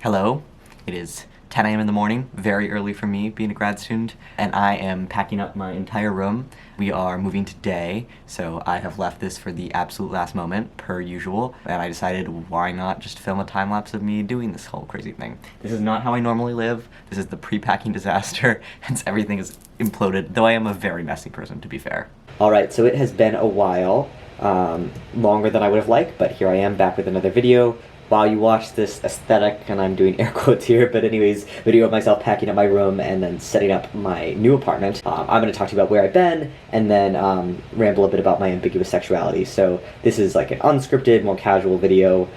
Hello, it is 10 a.m. in the morning, very early for me being a grad student, and I am packing up my entire room. We are moving today, so I have left this for the absolute last moment, per usual, and I decided why not just film a time-lapse of me doing this whole crazy thing. This is not how I normally live. This is the pre-packing disaster, hence everything is imploded, though I am a very messy person, to be fair. Alright, so it has been a while, longer than I would have liked, but here I am back with another video. While you watch this aesthetic, and I'm doing air quotes here, but anyways, video of myself packing up my room and then setting up my new apartment, I'm going to talk to you about where I've been, and then ramble a bit about my ambiguous sexuality. So this is like an unscripted, more casual video.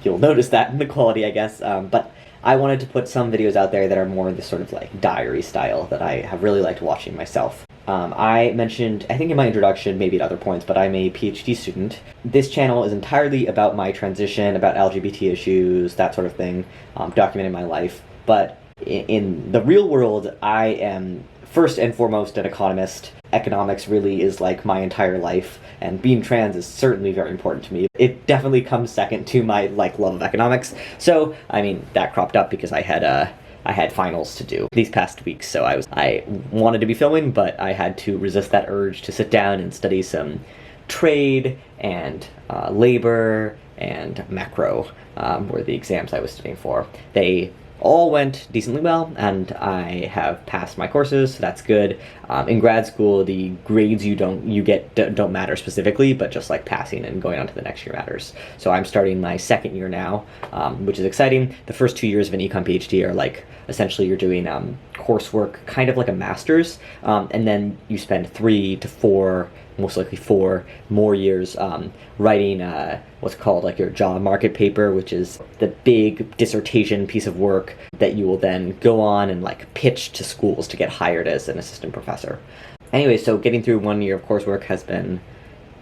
You'll notice that in the quality, I guess, but I wanted to put some videos out there that are more in this sort of like diary style that I have really liked watching myself. I mentioned, I think in my introduction, maybe at other points, but I'm a PhD student. This channel is entirely about my transition, about LGBT issues, that sort of thing, documenting my life. But in the real world, I am first and foremost an economist. Economics really is like my entire life, and being trans is certainly very important to me. It definitely comes second to my love of economics. So, I mean, that cropped up because I had finals to do these past weeks, so I wanted to be filming, but I had to resist that urge to sit down and study some trade and labor and macro were the exams I was studying for. They all went decently well, and I have passed my courses, so that's good. In grad school, the grades you get don't matter specifically, but just like passing and going on to the next year matters. So I'm starting my second year now, which is exciting. The first 2 years of an econ PhD are like, essentially you're doing coursework, kind of like a master's, and then you spend 3 to 4, most likely 4 more years writing what's called like your job market paper, which is the big dissertation piece of work that you will then go on and like pitch to schools to get hired as an assistant professor. Anyway, so getting through 1 year of coursework has been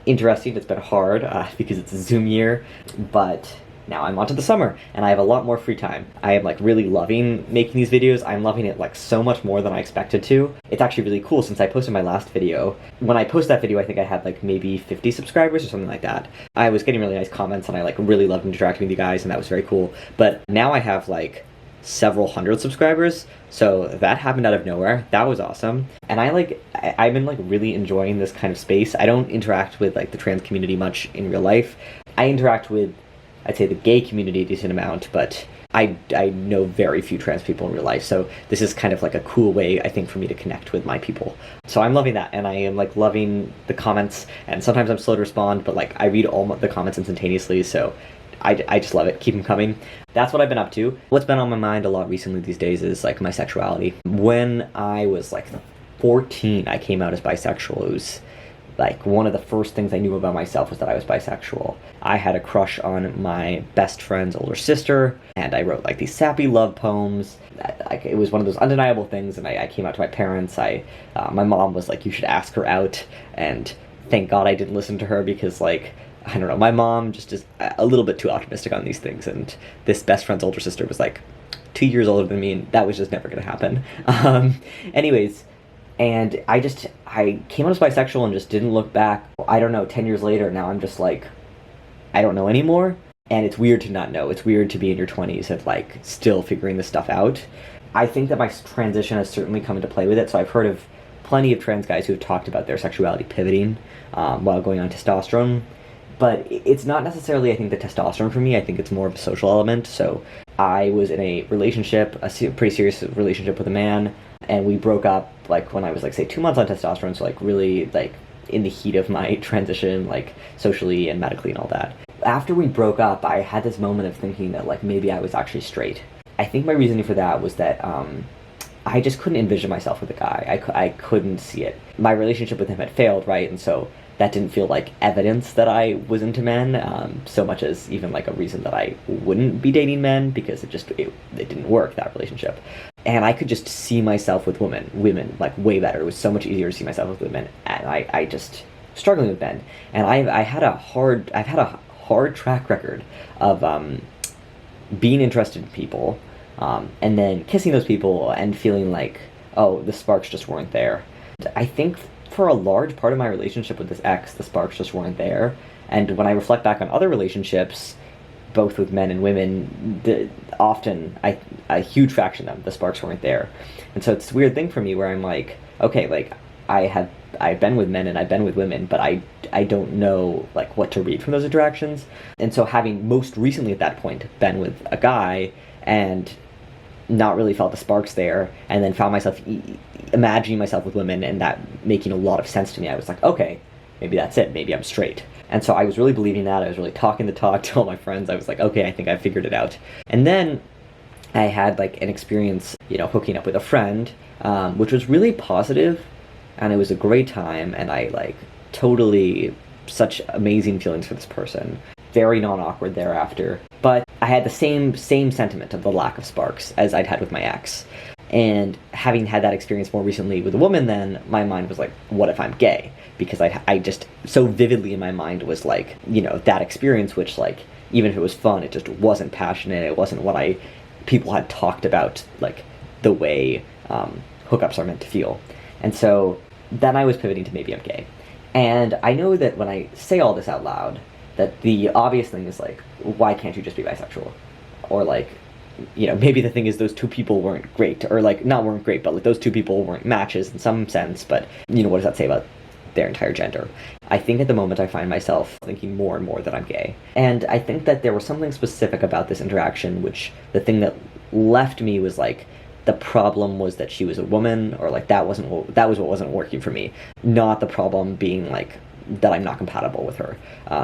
interesting. It's been hard because it's a Zoom year, but now I'm onto the summer, and I have a lot more free time. I am like really loving making these videos. I'm loving it like so much more than I expected to. It's actually really cool since I posted my last video. When I posted that video, I think I had like maybe 50 subscribers or something like that. I was getting really nice comments, and I like really loved interacting with you guys, and that was very cool. But now I have like several hundred subscribers, so that happened out of nowhere. That was awesome. And I've been like really enjoying this kind of space. I don't interact with like the trans community much in real life. I interact with, I'd say, the gay community a decent amount, but I know very few trans people in real life, so this is kind of like a cool way, I think, for me to connect with my people. So I'm loving that, and I am like loving the comments, and sometimes I'm slow to respond, but like I read all the comments instantaneously, so I just love it. Keep them coming. That's what I've been up to. What's been on my mind a lot recently these days is like my sexuality. When I was like 14, I came out as bisexual. It was like one of the first things I knew about myself was that I was bisexual. I had a crush on my best friend's older sister, and I wrote like these sappy love poems. Like, it was one of those undeniable things, and I came out to my parents. My mom was like, you should ask her out, and thank God I didn't listen to her because like, I don't know, my mom just is a little bit too optimistic on these things, and this best friend's older sister was like 2 years older than me, and that was just never gonna happen. Anyways, and I came out as bisexual and just didn't look back. I don't know, 10 years later, now I'm just like, I don't know anymore. And it's weird to not know. It's weird to be in your 20s and like still figuring this stuff out. I think that my transition has certainly come into play with it. So I've heard of plenty of trans guys who have talked about their sexuality pivoting while going on testosterone. But it's not necessarily, I think, the testosterone for me. I think it's more of a social element. So I was in a relationship, a pretty serious relationship with a man, and we broke up like when I was like, say, 2 months on testosterone, so like really like in the heat of my transition, like socially and medically and all that. After we broke up, I had this moment of thinking that like maybe I was actually straight. I think my reasoning for that was that I just couldn't envision myself with a guy. I couldn't see it. My relationship with him had failed, right? And so that didn't feel like evidence that I was into men, so much as even like a reason that I wouldn't be dating men, because it didn't work, that relationship. And I could just see myself with women like way better. It was so much easier to see myself with women, and I just struggling with men. And I've had a hard track record of being interested in people, and then kissing those people and feeling like, oh, the sparks just weren't there. I think for a large part of my relationship with this ex, the sparks just weren't there. And when I reflect back on other relationships, both with men and women, often a huge fraction of them, the sparks weren't there. And so it's a weird thing for me where I'm like, okay, like I've been with men and I've been with women, but I don't know like what to read from those interactions. And so having most recently at that point been with a guy and not really felt the sparks there, and then found myself imagining myself with women and that making a lot of sense to me, I was like, okay, maybe that's it, maybe I'm straight. And so I was really believing that. I was really talking the talk to all my friends. I was like, okay, I think I figured it out. And then I had like an experience, hooking up with a friend, which was really positive, and it was a great time, and I like totally such amazing feelings for this person. Very non-awkward thereafter. But I had the same sentiment of the lack of sparks as I'd had with my ex. And having had that experience more recently with a woman, then my mind was like, what if I'm gay? Because I just so vividly in my mind was like, that experience, which like, even if it was fun, it just wasn't passionate. It wasn't what people had talked about, like the way hookups are meant to feel. And so then I was pivoting to maybe I'm gay. And I know that when I say all this out loud, that the obvious thing is like, why can't you just be bisexual? Or like, maybe the thing is those two people weren't great, or like not weren't great, but like those two people weren't matches in some sense, but what does that say about their entire gender? I think at the moment I find myself thinking more and more that I'm gay. And I think that there was something specific about this interaction, which the thing that left me was like, the problem was that she was a woman, or like that was what wasn't working for me. Not the problem being like that I'm not compatible with her.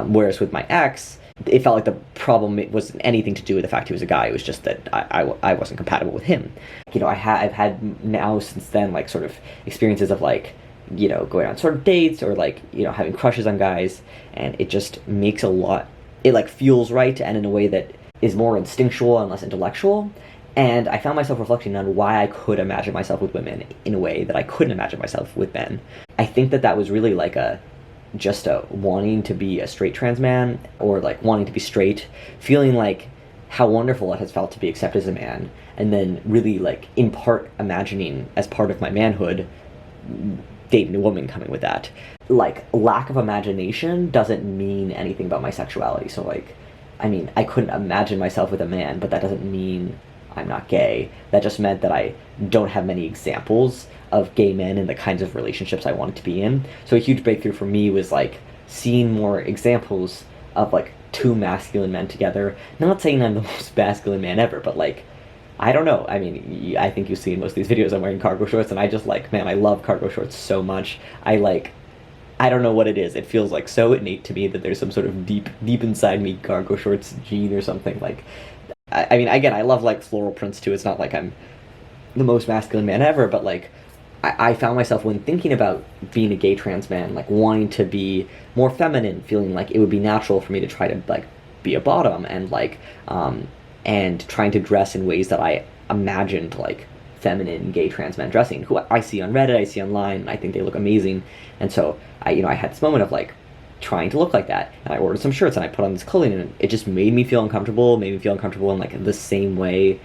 Whereas with my ex, it felt like the problem wasn't anything to do with the fact he was a guy. It was just that I wasn't compatible with him. I've had now since then like sort of experiences of like, going on sort of dates or like, having crushes on guys, and it just makes it like feels right, and in a way that is more instinctual and less intellectual. And I found myself reflecting on why I could imagine myself with women in a way that I couldn't imagine myself with men. I think that was really like just a wanting to be a straight trans man, or like wanting to be straight, feeling like how wonderful it has felt to be accepted as a man, and then really like in part imagining as part of my manhood dating a woman coming with that. Like lack of imagination doesn't mean anything about my sexuality. So like, I mean, I couldn't imagine myself with a man, but that doesn't mean I'm not gay. That just meant that I don't have many examples of gay men and the kinds of relationships I wanted to be in. So a huge breakthrough for me was like seeing more examples of like two masculine men together. Not saying I'm the most masculine man ever, but like, I don't know. I mean, I think you've seen most of these videos I'm wearing cargo shorts, and I just like, man, I love cargo shorts so much. I don't know what it is. It feels like so innate to me that there's some sort of deep inside me cargo shorts gene or something. Like, I mean, again, I love like floral prints too. It's not like I'm the most masculine man ever, but like I found myself when thinking about being a gay trans man, like wanting to be more feminine, feeling like it would be natural for me to try to like be a bottom, and like and trying to dress in ways that I imagined like feminine gay trans men dressing, who I see on Reddit, I see online, and I think they look amazing. And so I had this moment of like trying to look like that, and I ordered some shirts and I put on this clothing, and it just made me feel uncomfortable in like the same way,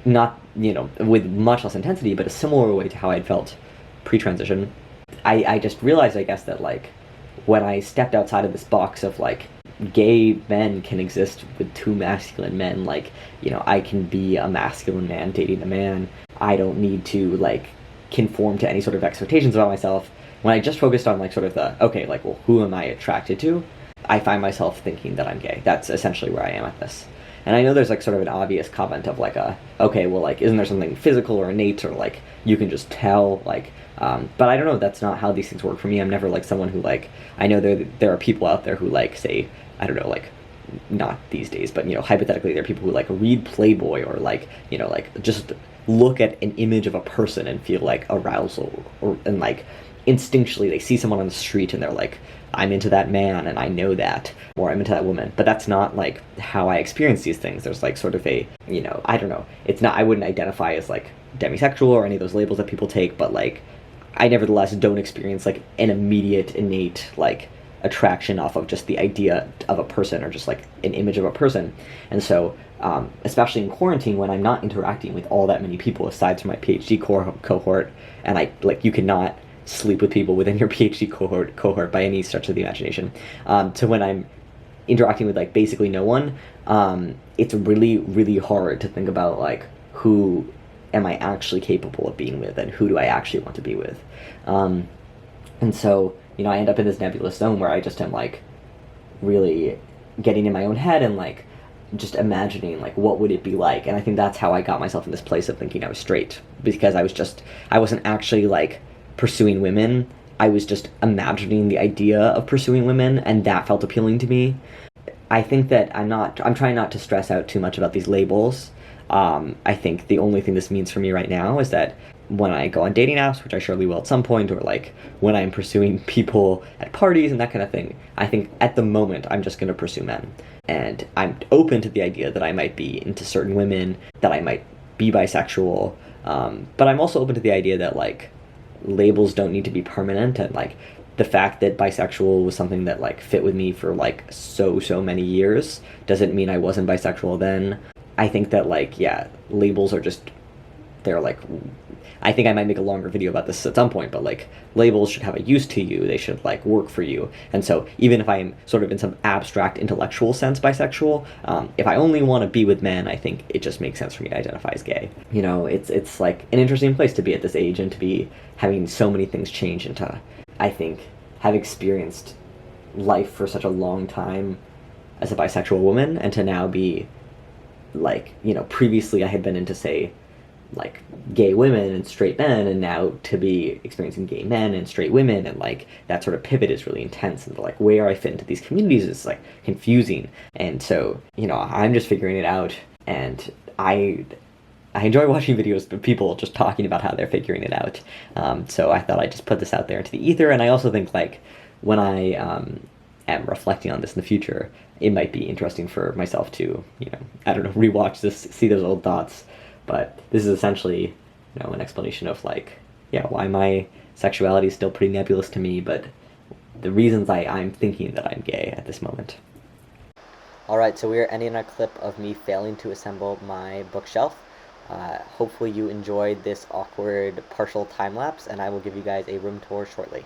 not with much less intensity, but a similar way to how I'd felt pre-transition. I just realized, I guess, that like when I stepped outside of this box of like gay men can exist with two masculine men, like I can be a masculine man dating a man. I don't need to like conform to any sort of expectations about myself. When I just focused on like sort of the, okay, like, well, who am I attracted to? I find myself thinking that I'm gay. That's essentially where I am at this. And I know there's like sort of an obvious comment of like okay, well, like, isn't there something physical or innate, or like you can just tell, like, but I don't know, that's not how these things work for me. I'm never like someone who like, I know there are people out there who like say, I don't know, like, not these days, but hypothetically there are people who like read Playboy, or like, like just look at an image of a person and feel like arousal, and like instinctually they see someone on the street and they're like, I'm into that man and I know that, or I'm into that woman. But that's not like how I experience these things. There's like sort of a, I don't know, it's not, I wouldn't identify as like demisexual or any of those labels that people take, but like I nevertheless don't experience like an immediate innate like attraction off of just the idea of a person, or just like an image of a person. And so especially in quarantine, when I'm not interacting with all that many people aside from my PhD cohort, and I like, you cannot sleep with people within your PhD cohort by any stretch of the imagination, to when I'm interacting with like basically no one, it's really, really hard to think about like who am I actually capable of being with and who do I actually want to be with. And so, I end up in this nebulous zone where I just am like really getting in my own head and like just imagining like what would it be like. And I think that's how I got myself in this place of thinking I was straight, because I wasn't actually like pursuing women. I was just imagining the idea of pursuing women, and that felt appealing to me. I think that I'm trying not to stress out too much about these labels. I think the only thing this means for me right now is that when I go on dating apps, which I surely will at some point, or like when I'm pursuing people at parties and that kind of thing, I think at the moment I'm just going to pursue men. And I'm open to the idea that I might be into certain women, that I might be bisexual, but I'm also open to the idea that like labels don't need to be permanent, and like the fact that bisexual was something that like fit with me for like so many years doesn't mean I wasn't bisexual then. I think that like, yeah, labels are just, they're like, I think I might make a longer video about this at some point, but like labels should have a use to you. They should like work for you. And so even if I am sort of in some abstract intellectual sense bisexual, if I only want to be with men, I think it just makes sense for me to identify as gay. It's like an interesting place to be at this age, and to be having so many things change, and to, I think, have experienced life for such a long time as a bisexual woman, and to now be like, previously I had been into, say, like gay women and straight men, and now to be experiencing gay men and straight women, and like that sort of pivot is really intense, and like where I fit into these communities is like confusing. And so, I'm just figuring it out, and I enjoy watching videos of people just talking about how they're figuring it out. So I thought I'd just put this out there into the ether. And I also think like when I am reflecting on this in the future, it might be interesting for myself to, I don't know, rewatch this, see those old thoughts. But this is essentially, an explanation of like, yeah, why my sexuality is still pretty nebulous to me, but the reasons I'm thinking that I'm gay at this moment. Alright, so we are ending a clip of me failing to assemble my bookshelf. Hopefully you enjoyed this awkward partial time lapse, and I will give you guys a room tour shortly.